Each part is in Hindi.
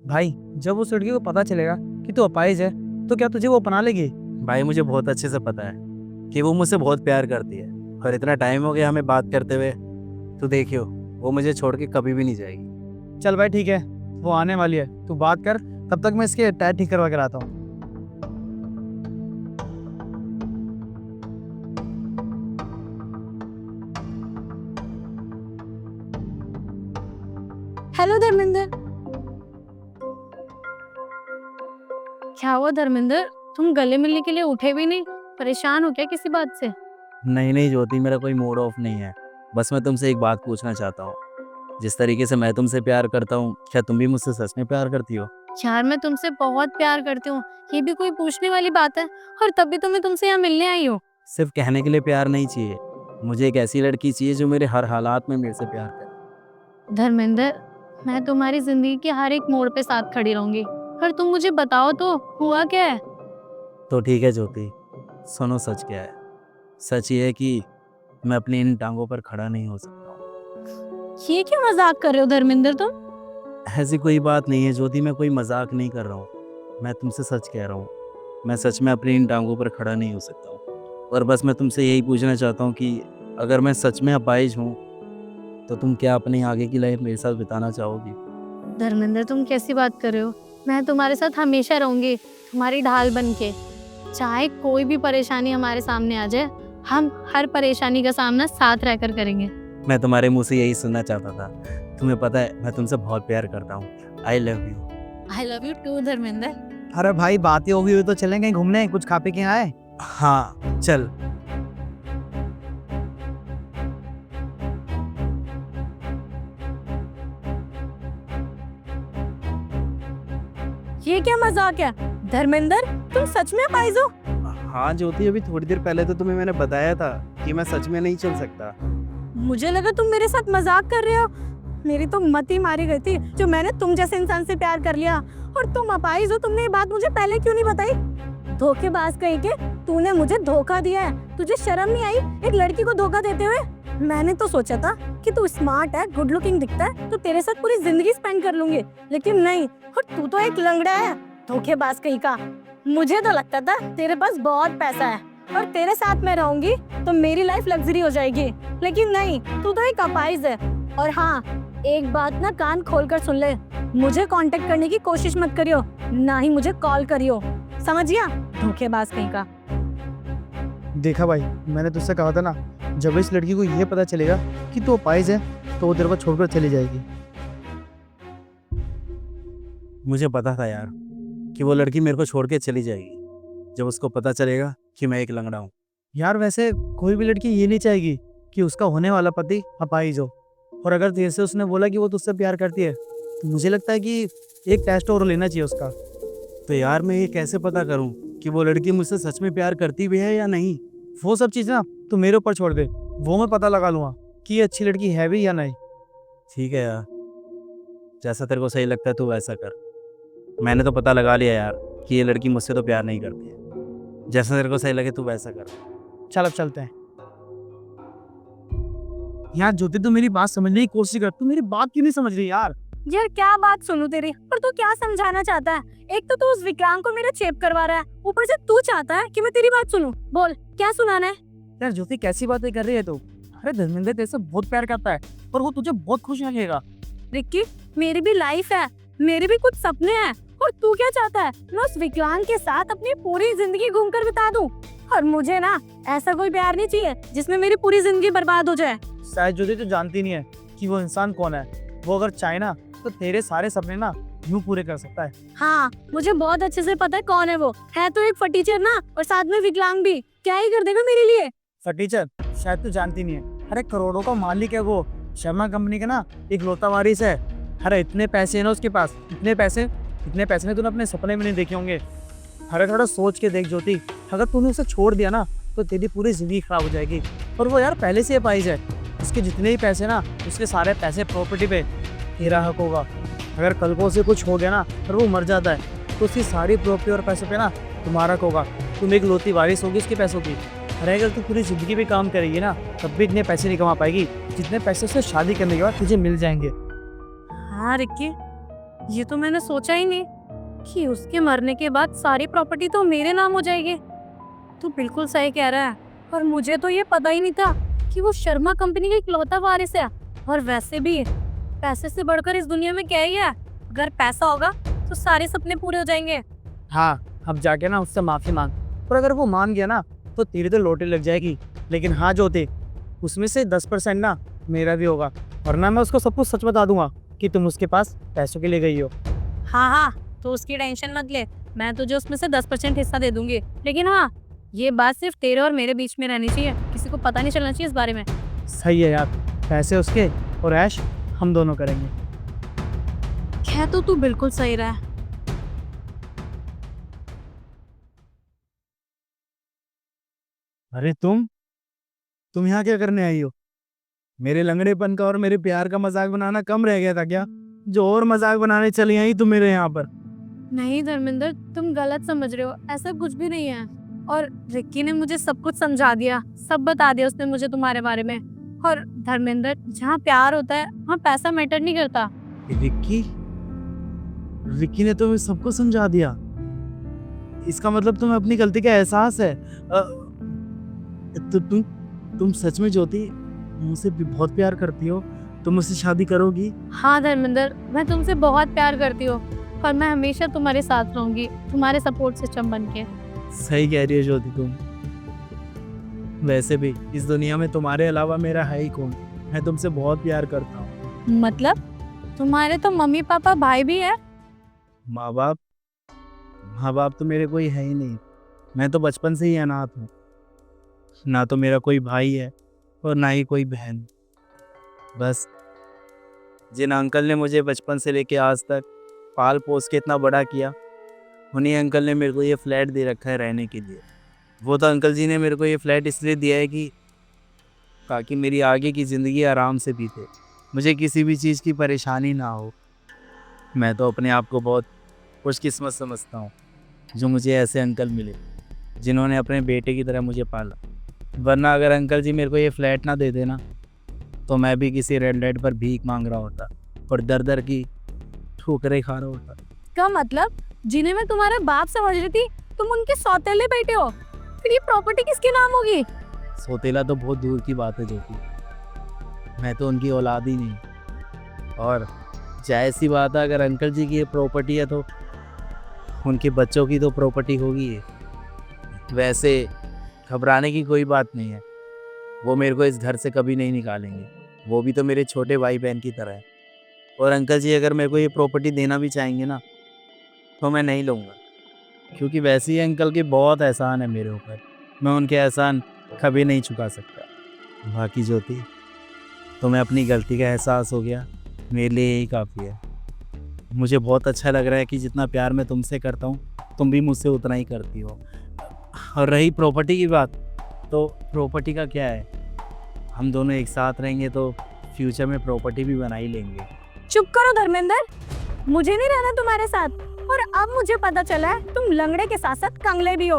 भाई जब उस लड़की को पता चलेगा कि तू अपाहिज है तो क्या तुझे वो अपना लेगी? भाई मुझे बहुत अच्छे से पता है कि वो मुझसे बहुत प्यार करती है और इतना टाइम हो गया हमें बात करते हुए। तो देखियो, वो मुझे छोड़ के कभी भी नहीं जाएगी। चल भाई ठीक है, वो आने वाली है, तू बात कर, तब तक मैं इसके टायर ठीक करवा कर आता हूँ। हेलो धर्मेंद्र। क्या हुआ धर्मेंद्र, तुम गले मिलने के लिए उठे भी नहीं? परेशान हो क्या किसी बात से? नहीं नहीं ज्योति, मेरा कोई मूड ऑफ नहीं है। बस मैं तुमसे एक बात पूछना चाहता हूँ। जिस तरीके से मैं तुमसे प्यार करता हूँ, क्या तुम भी मुझसे सच में प्यार करती हो? यार मैं तुमसे बहुत प्यार करती हूँ, ये भी कोई पूछने वाली बात है? और तब भी तुम्हें तुमसे यहाँ मिलने आई हो। सिर्फ कहने के लिए प्यार नहीं चाहिए, मुझे एक ऐसी लड़की चाहिए जो मेरे हर हालात में मेरे से प्यार करे। धर्मेंद्र, मैं तुम्हारी जिंदगी के हर एक मोड़ पे साथ खड़ी रहूंगी, पर तुम मुझे बताओ तो हुआ क्या है? तो ठीक है ज्योति, सुनो सच क्या है। सच ये है कि मैं अपनी इन टांगों पर खड़ा नहीं हो सकता हूँ। ये क्या मजाक कर रहे हो धर्मेंद्र तुम? ऐसी कोई बात नहीं है ज्योति, मैं कोई मजाक नहीं कर रहा हूँ, मैं तुमसे सच कह रहा हूँ। मैं सच में अपनी इन टांगों पर खड़ा नहीं हो सकता हूँ। और बस मैं तुमसे यही पूछना चाहता हूँ कि अगर मैं सच में अपाहिज हूँ तो तुम क्या अपनी आगे की लाइफ मेरे साथ बिताना चाहोगी? धर्मेंद्र तुम कैसी बात कर रहे हो? मैं तुम्हारे साथ हमेशा रहूंगी, तुम्हारी ढाल बन के। चाहे कोई भी परेशानी हमारे सामने आ जाए, हम हर परेशानी का सामना साथ रहकर करेंगे। मैं तुम्हारे मुंह से यही सुनना चाहता था। तुम्हें पता है मैं तुमसे बहुत प्यार करता हूँ। I love you. I love you too Dharmendra. अरे भाई बातें होगी हुई तो चलें कहीं घूमने, कुछ खा पी के आए। हाँ चल। ये क्या मजाक है धर्मेंद्र, तुम सच में अपाहिज हो? हाँ ज्योति, अभी थोड़ी देर पहले तो तुम्हें मैंने बताया था कि मैं सच में नहीं चल सकता। मुझे लगा तुम मेरे साथ मजाक कर रहे हो। मेरी तो मत ही मारी गई थी जो मैंने तुम जैसे इंसान से प्यार कर लिया। और तुम अपाहिज हो, तुमने ये बात मुझे पहले क्यों नहीं बताई? धोखेबाज कहीं के, तूने मुझे धोखा दिया है। तुझे शर्म नहीं आई एक लड़की को धोखा देते हुए? मैंने तो सोचा था कि तू स्मार्ट है, गुड लुकिंग दिखता है, तो तेरे साथ पूरी जिंदगी स्पेंड कर लूंगी, लेकिन नहीं। और तू तो एक लंगड़ा है, धोखेबाज कहीं का। मुझे तो लगता था तेरे पास बहुत पैसा है और तेरे साथ मैं रहूंगी तो मेरी लाइफ लग्जरी हो जाएगी, लेकिन नहीं, तू तो एक अपाहिज है। और हाँ, एक बात ना कान खोल कर सुन ले, मुझे कांटेक्ट करने की कोशिश मत करियो, ना ही मुझे कॉल करियो, समझ गया? धोखेबाज कहीं का। देखा भाई, मैंने तुझसे कहा था ना, जब इस लड़की को ये पता चलेगा कि तू अपाहिज है तो वो तेरे को छोड़कर चली जाएगी। मुझे पता था यार कि वो लड़की मेरे को छोड़ के चली जाएगी जब उसको पता चलेगा कि मैं एक लंगड़ा हूँ। यार वैसे कोई भी लड़की ये नहीं चाहेगी कि उसका होने वाला पति अपाहिज हो। और अगर देर से उसने बोला कि वो तुझसे प्यार करती है तो मुझे लगता है कि एक टेस्ट और लेना चाहिए उसका। तो यार मैं ये कैसे पता करूँ कि वो लड़की मुझसे सच में प्यार करती भी है या नहीं? वो सब चीज़ ना तू मेरे ऊपर छोड़ दे, वो मैं पता लगा लूँगा कि ये अच्छी लड़की है भी या नहीं। ठीक है यार, जैसा तेरे को सही लगता है तू वैसा कर। मैंने तो पता लगा लिया यार कि ये लड़की मुझसे तो प्यार नहीं करती है। जैसा तेरे को सही लगे तू वैसा कर। चल अब चलते हैं। यार ज्योति, तू मेरी बात समझने की कोशिश कर, तू मेरी बात क्यों नहीं समझ रही यार? यार क्या बात सुनूं तेरी, पर तू क्या समझाना चाहता है? एक तो तू उस विक्रांत को मेरा चेप करवा रहा है, ऊपर से तू चाहता है कि मैं तेरी बात सुनूं। बोल क्या सुनाना है? यार ज्योति, कैसी बातें कर रही है तू? अरे धर्मेंद्र तेरे से बहुत प्यार करता है और वो तुझे बहुत खुश रखेगा। रिक्की, मेरी भी लाइफ है, मेरे भी कुछ सपने हैं, और तू क्या चाहता है मैं उस विक्रांत के साथ अपनी पूरी जिंदगी घूमकर बिता दूं? और मुझे ना ऐसा कोई प्यार नहीं चाहिए जिसमें मेरी पूरी जिंदगी बर्बाद हो जाए। शायद ज्योति तू जानती नहीं है कि वो इंसान कौन है। वो अगर चाहे ना तो तेरे सारे सपने ना यूं पूरे कर सकता है। हाँ, मुझे बहुत अच्छे से पता है कौन है वो। है तो एक फटीचर ना, और साथ में विकलांग भी, क्या ही कर देगा मेरे लिए। फटीचर? शायद तू जानती नहीं है, अरे करोड़ों का मालिक है वो, शर्मा कंपनी का ना एक लौता वारिस है। अरे इतने पैसे है ना उसके पास, इतने पैसे ने तूने अपने सपने में नहीं देखे होंगे। अरे थोड़ा सोच के देख ज्योति, अगर तूने उसे छोड़ दिया ना तो तेरी पूरी जिंदगी खराब हो जाएगी। और वो यार पहले से अपाहिज है, उसके जितने भी पैसे ना, उसके सारे पैसे प्रॉपर्टी पे तेरा हक होगा। अगर कल को उसे कुछ हो गया ना और वो मर जाता है तो उसकी सारी प्रॉपर्टी और पैसों पे ना तुम्हारा हक होगा। तुम एक लौती वारिस होगी उसके पैसों की। अरे अगर तू पूरी जिंदगी भी काम करेगी ना तब भी इतने पैसे नहीं कमा पाएगी जितने पैसे उससे शादी करने के बाद तुझे मिल जाएंगे। हाँ रिक्की, ये तो मैंने सोचा ही नहीं कि उसके मरने के बाद सारी प्रॉपर्टी तो मेरे नाम हो जाएगी। तू बिल्कुल सही कह रहा है, और मुझे तो ये पता ही नहीं था कि वो शर्मा कंपनी का इकलौता वारिस है। और वैसे भी पैसे से बढ़कर इस दुनिया में क्या ही है, अगर पैसा होगा तो सारे सपने पूरे हो जाएंगे। हाँ, अब जाके ना उससे माफ़ी मांग, और अगर वो मान गया ना तो तेरी तो लॉटरी लग जाएगी। लेकिन हाँ ज्योति, उसमें से 10% ना मेरा भी होगा, वरना मैं उसको सब कुछ सच बता दूंगा कि तुम उसके पास पैसों के लिए गई हो। हाँ हाँ, तो उसकी टेंशन मत ले, मैं तुझे उसमें से 10% हिस्सा दे दूंगी। लेकिन हाँ, ये बात सिर्फ तेरे और मेरे बीच में रहनी चाहिए, किसी को पता नहीं चलना चाहिए इस बारे में। सही है यार, पैसे उसके और ऐश हम दोनों करेंगे। कह तो तू बिल्कुल सही रहा है। अरे तुम यहाँ क्या करने आई हो? मेरे लंगड़ेपन का और मेरे प्यार का मजाक बनाना कम रह गया था क्या? जो और मजाक बनाने चली आई तुम मेरे यहाँ पर। नहीं धर्मेंद्र, तुम गलत समझ रहे हो, ऐसा कुछ भी नहीं है। और रिक्की ने मुझे सब कुछ समझा दिया, सब बता दिया उसने मुझे तुम्हारे बारे में। और धर्मेंद्र, जहाँ प्यार होता है वहाँ पैसा मैटर नहीं करता। रिक्की ने तुम्हें सबको समझा दिया? इसका मतलब तुम्हें अपनी गलती का एहसास है। तो तुम सच में ज्योति मुझसे बहुत प्यार करती हो? तुम मुझसे शादी करोगी? हाँ धर्मेंद्र, मैं तुमसे बहुत प्यार करती हूँ और मैं हमेशा तुम्हारे साथ रहूंगी, तुम्हारे सपोर्ट सिस्टम बन के। सही कह रही हो ज्योति तुम। वैसे भी इस दुनिया में तुम्हारे अलावा मेरा है ही कौन? मैं तुमसे बहुत प्यार करता हूँ। मतलब तुम्हारे तो मम्मी पापा भाई भी है? माँ बाप तो मेरे कोई है ही नहीं। मैं तो बचपन से ही अनाथ हूँ। ना तो मेरा कोई भाई है और ना ही कोई बहन। बस जिन अंकल ने मुझे बचपन से लेके आज तक पाल पोस के इतना बड़ा किया, उन्हीं अंकल ने मेरे को ये फ्लैट दे रखा है रहने के लिए। वो तो अंकल जी ने मेरे को ये फ्लैट इसलिए दिया है कि ताकि मेरी आगे की ज़िंदगी आराम से बीते, मुझे किसी भी चीज़ की परेशानी ना हो। मैं तो अपने आप को बहुत खुशकिस्मत समझता हूँ जो मुझे ऐसे अंकल मिले जिन्होंने अपने बेटे की तरह मुझे पाला। वरना अगर अंकल जी मेरे को ये फ्लैट ना दे देना तो मैं भी किसी रेड लाइट पर भीख मांग रहा होता और दर दर की ठोकरें खा रहा होता। क्या मतलब, जिन्हें मैं तुम्हारा बाप समझ रही थी तुम उनके सौतेले बेटे हो? फिर ये प्रॉपर्टी किसके नाम होगी? सौतेला तो बहुत दूर की बात है ज्योति, मैं तो उनकी औलाद ही नहीं। और जायज़ सी बात है, अगर अंकल जी की ये प्रॉपर्टी है तो उनके बच्चों की तो प्रॉपर्टी होगी ये। वैसे घबराने की कोई बात नहीं है, वो मेरे को इस घर से कभी नहीं निकालेंगे। वो भी तो मेरे छोटे भाई बहन की तरह है। और अंकल जी अगर मेरे को ये प्रॉपर्टी देना भी चाहेंगे ना तो मैं नहीं लूँगा, क्योंकि वैसे ही अंकल के बहुत एहसान है मेरे ऊपर। मैं उनके एहसान कभी नहीं चुका सकता। बाकी ज्योति, तुम्हें अपनी गलती का एहसास हो गया, मेरे लिए यही काफ़ी है। मुझे बहुत अच्छा लग रहा है कि जितना प्यार मैं तुमसे करता हूँ तुम भी मुझसे उतना ही करती हो। और रही प्रॉपर्टी की बात, तो प्रॉपर्टी का क्या है, हम दोनों एक साथ रहेंगे तो फ्यूचर में प्रॉपर्टी भी बना ही लेंगे। चुप करो धर्मेंद्र, मुझे नहीं रहना तुम्हारे साथ। और अब मुझे पता चला है तुम लंगड़े के साथ साथ कंगले भी हो।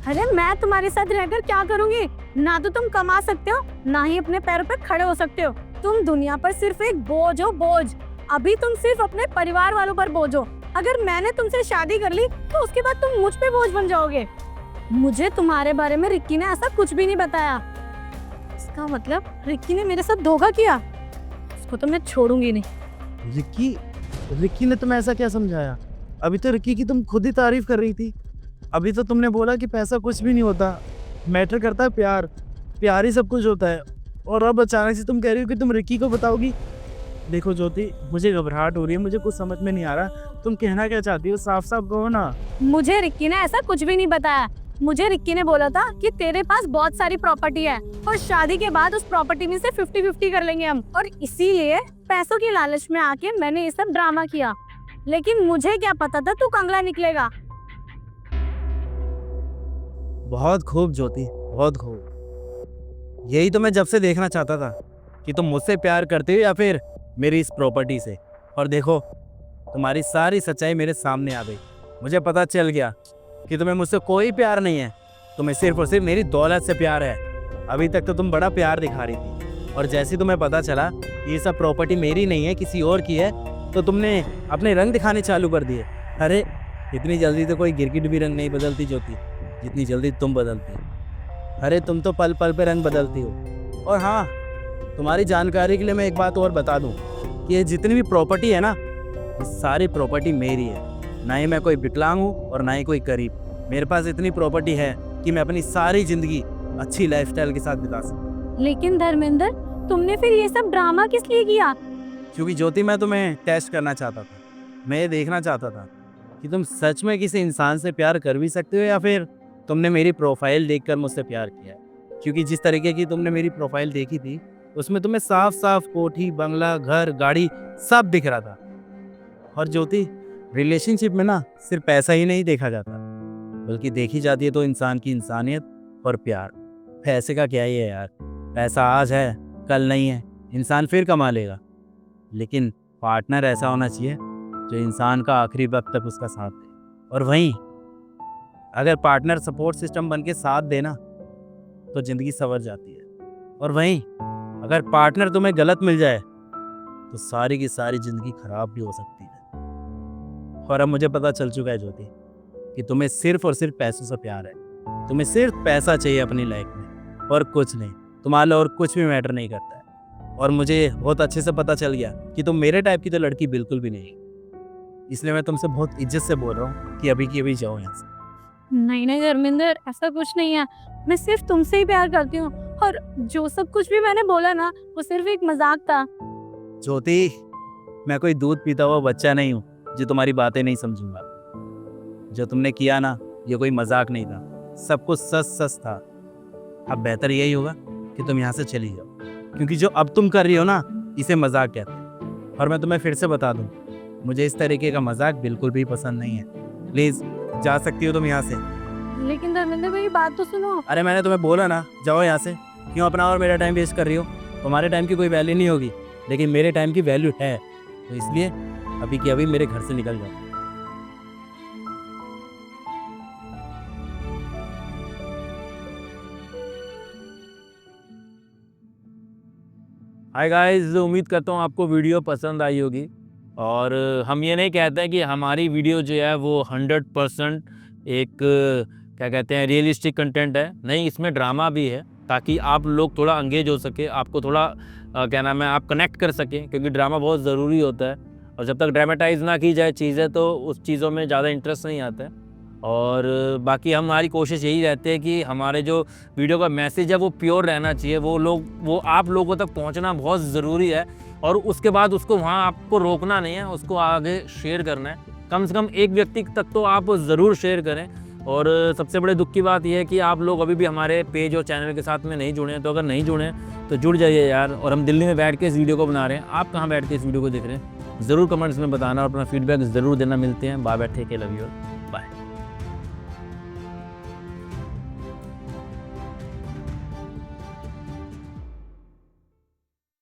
अरे मैं तुम्हारे साथ रहकर क्या करूंगी? ना तो तुम कमा सकते हो, ना ही अपने पैरों पे खड़े हो सकते हो। तुम दुनिया पर सिर्फ एक बोझ हो, बोझ। अभी तुम सिर्फ अपने परिवार वालों पर बोझ हो। अगर मैंने तुमसे शादी कर ली तो उसके बाद तुम मुझ पे बोझ बन जाओगे। मुझे तुम्हारे बारे में रिक्की ने ऐसा कुछ भी नहीं बताया। इसका मतलब रिक्की ने मेरे साथ धोखा किया। उसको तो मैं छोड़ूंगी नहीं। रिक्की ने तुम्हें ऐसा क्या समझाया? अभी तो रिक्की की तुम खुद ही तारीफ कर रही थी। अभी तो तुमने बोला कि पैसा कुछ भी नहीं होता, मैटर करता है प्यार, प्यार ही सब कुछ होता है। और अब अचानक से तुम कह रही हो कि तुम रिक्की को बताओगी। देखो ज्योति, मुझे घबराहट हो रही है, मुझे कुछ समझ में नहीं आ रहा। तुम कहना क्या चाहती हो, साफ साफ कहो ना। मुझे रिक्की ने ऐसा कुछ भी नहीं बताया। मुझे रिक्की ने बोला था कि तेरे पास बहुत सारी प्रॉपर्टी है और शादी के बाद उस प्रॉपर्टी में से 50-50 कर लेंगे हम। और इसीलिए पैसों की लालच में आके मैंने ये सब ड्रामा किया। लेकिन मुझे क्या पता था तू कंगला निकलेगा। बहुत खूब ज्योति, बहुत खूब। यही तो मैं जब से देखना चाहता था कि तुम मुझसे प्यार करते हो या फिर मेरी इस प्रॉपर्टी से। और देखो, तुम्हारी सारी सच्चाई मेरे सामने आ गई। मुझे पता चल गया कि तुम्हें मुझसे कोई प्यार नहीं है, तुम्हें सिर्फ और सिर्फ मेरी दौलत से प्यार है। अभी तक तो तुम बड़ा प्यार दिखा रही थी, और जैसे ही तुम्हें पता चला ये सब प्रॉपर्टी मेरी नहीं है किसी और की है, तो तुमने अपने रंग दिखाने चालू कर दिए। अरे इतनी जल्दी तो कोई गिरगिट भी रंग नहीं बदलती ज्योति, जितनी जल्दी तुम बदलती हो। अरे तुम तो पल पल पे रंग बदलती हो। और हाँ, तुम्हारी जानकारी के लिए मैं एक बात और बता दूं कि ये जितनी भी प्रॉपर्टी है ना, ये सारी प्रॉपर्टी मेरी है। ना ही मैं कोई विकलांग हूँ और ना ही कोई गरीब। मेरे पास इतनी प्रॉपर्टी है कि मैं अपनी सारी ज़िंदगी अच्छी लाइफस्टाइल के साथ बिता सकूँ। लेकिन धर्मेंद्र, तुमने फिर ये सब ड्रामा किस लिए किया? क्योंकि ज्योति, मैं तुम्हें टेस्ट करना चाहता था। मैं ये देखना चाहता था कि तुम सच में किसी इंसान से प्यार कर भी सकते हो या फिर तुमने मेरी प्रोफाइल देखकर मुझसे प्यार किया है। क्योंकि जिस तरीके की तुमने मेरी प्रोफाइल देखी थी, उसमें तुम्हें साफ साफ कोठी, बंगला, घर, गाड़ी सब दिख रहा था। और ज्योति, रिलेशनशिप में ना सिर्फ पैसा ही नहीं देखा जाता, बल्कि देखी जाती है तो इंसान की इंसानियत और प्यार। पैसे का क्या ही है यार, पैसा आज है कल नहीं है, इंसान फिर कमा लेगा। लेकिन पार्टनर ऐसा होना चाहिए जो इंसान का आखिरी वक्त तक उसका साथ दे। और वहीं अगर पार्टनर सपोर्ट सिस्टम बन के साथ देना तो ज़िंदगी संवर जाती है। और वहीं अगर पार्टनर तुम्हें गलत मिल जाए तो सारी की सारी ज़िंदगी खराब भी हो सकती है। और अब मुझे पता चल चुका है ज्योति कि तुम्हें सिर्फ और सिर्फ पैसों से प्यार है। तुम्हें सिर्फ पैसा चाहिए अपनी लाइफ में और कुछ नहीं। तुम्हारे लिए और कुछ भी मैटर नहीं करता है। और मुझे बहुत अच्छे से पता चल गया कि तुम मेरे टाइप की तो लड़की बिल्कुल भी नहीं। इसलिए मैं तुमसे बहुत इज्जत से बोल रहा हूँ कि अभी की अभी जाओ यहाँ से। नहीं नहीं धर्मेंद्र, ऐसा कुछ नहीं है। मैं सिर्फ तुमसे ही प्यार करती हूँ, और जो सब कुछ भी मैंने बोला ना, वो सिर्फ एक मजाक था। ज्योति, मैं कोई दूध पीता हुआ बच्चा नहीं हूँ जो तुम्हारी बातें नहीं समझूंगा। जो तुमने किया ना, ये कोई मजाक नहीं था, सब कुछ सच सच था। अब बेहतर यही होगा कि तुम यहाँ से चली जाओ, क्योंकि जो अब तुम कर रही हो ना, इसे मजाक कहते हैं। और मैं तुम्हें फिर से बता दूँ, मुझे इस तरीके का मजाक बिल्कुल भी पसंद नहीं है। प्लीज़ जा सकती हो तुम यहाँ से। लेकिन धर्मेंद्र, मेरी बात तो सुनो। अरे मैंने तुम्हें बोला ना, जाओ यहाँ से। क्यों अपना और मेरा टाइम वेस्ट कर रही हो? तुम्हारे टाइम की कोई वैल्यू नहीं होगी, लेकिन मेरे टाइम की वैल्यू है। तो इसलिए अभी की अभी मेरे घर से निकल जाओ। हाय गाइस, उम्मीद करता हूँ आपको वीडियो पसंद आई होगी। और हम ये नहीं कहते हैं कि हमारी वीडियो जो है वो 100% एक क्या कहते हैं रियलिस्टिक कंटेंट है। नहीं, इसमें ड्रामा भी है, ताकि आप लोग थोड़ा एंगेज हो सके, आपको थोड़ा क्या नाम है, आप कनेक्ट कर सकें, क्योंकि ड्रामा बहुत ज़रूरी होता है। और जब तक ड्रामेटाइज ना की जाए चीज़ें, तो उस चीज़ों में ज़्यादा इंटरेस्ट नहीं आता है। और बाकी हमारी कोशिश यही रहती है कि हमारे जो वीडियो का मैसेज है वो प्योर रहना चाहिए। वो आप लोगों तक पहुंचना बहुत ज़रूरी है। और उसके बाद उसको वहां आपको रोकना नहीं है, उसको आगे शेयर करना है। कम से कम एक व्यक्ति तक तो आप ज़रूर शेयर करें। और सबसे बड़े दुख की बात यह है कि आप लोग अभी भी हमारे पेज और चैनल के साथ में नहीं जुड़े हैं। तो अगर नहीं जुड़े हैं तो जुड़ जाइए यार। और हम दिल्ली में बैठ के इस वीडियो को बना रहे हैं, आप कहाँ बैठ के इस वीडियो को देख रहे हैं, ज़रूर कमेंट्स में बताना और अपना फीडबैक ज़रूर देना। मिलते हैं, bye bye, take care, love you.